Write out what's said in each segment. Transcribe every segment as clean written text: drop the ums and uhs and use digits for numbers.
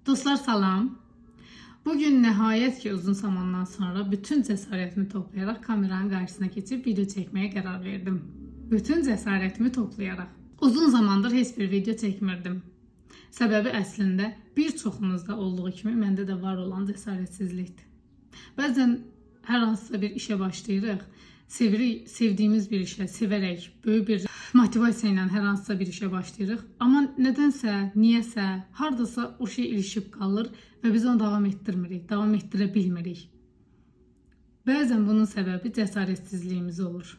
Dostlar salam. Bugün nəhayət ki uzun zamandan sonra bütün cəsarətimi toplayaraq kameranın qarşısına keçib video çəkməyə qərar verdim. Bütün cəsarətimi toplayaraq. Uzun zamandır heç bir video çəkmirdim. Səbəbi əslində bir çoxumuzda olduğu kimi məndə də var olan cəsarətsizlikdir. Bəzən hər hansısa bir işə başlayırıq, sevdiyimiz bir işə, sevərək, böyük bir motivasiya ilə hər hansısa bir işə başlayırıq. Amma nədənsə, niyəsə, hardasa o şey ilişib qalır və biz onu davam etdirmirik, davam etdirə bilmirik. Bəzən bunun səbəbi cəsarətsizliyimiz olur.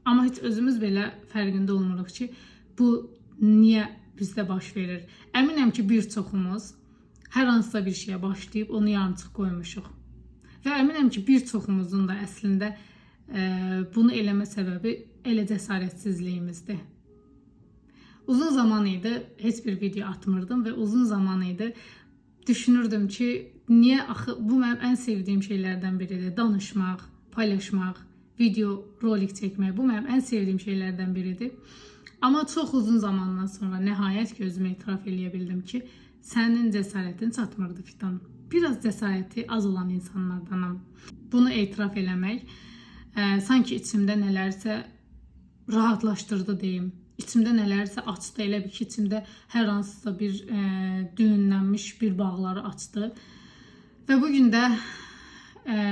Amma heç özümüz belə fərqində olmuruq ki, bu niyə bizdə baş verir. Əminəm ki, bir çoxumuz hər hansısa bir şeyə başlayıb onu yarımçıq qoymuşuq. Və əminəm ki, bir çoxumuzun da əslində bunu eləmə səbəbi elə cəsarətsizliyimizdir. Uzun zaman idi heç bir video atmırdım və uzun zaman idi düşünürdüm ki, niyə axı bu mənim ən sevdiyim şeylərdən biridir. Danışmaq, paylaşmaq, video, rolik çəkmək bu mənim ən sevdiyim şeylərdən biridir. Amma çox uzun zamandan sonra nəhayət ki özümə etiraf eləyə bildim ki, sənin cəsarətin çatmırdı Fidan. Biraz cəsarəti az olan insanlardanam. Bunu etiraf eləmək sanki içimdə nələrsə rahatlaşdırdı deyim. İçimdə nələrsə açdı. Elə bir ki, içimdə hər hansısa bir düğünlənmiş bir bağları açdı. Və bugün də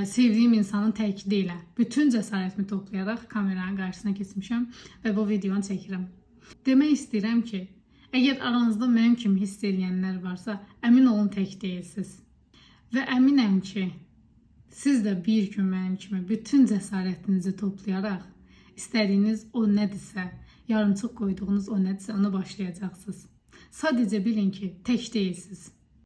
sevdiyim insanın təkidi ilə bütün cəsarətimi toplayaraq kameranın qarşısına keçmişəm və bu videonu çəkirəm. Demək istəyirəm ki, əgər aranızda mənim kimi hiss edənlər varsa, əmin olun tək deyilsiniz. Və əminəm ki, siz də bir gün mənim kimi bütün cəsarətinizi toplayaraq istədiyiniz o nədirsə, yarımçıq qoyduğunuz o nədirsə, ona başlayacaqsınız. Sadəcə bilin ki, tək deyilsiniz.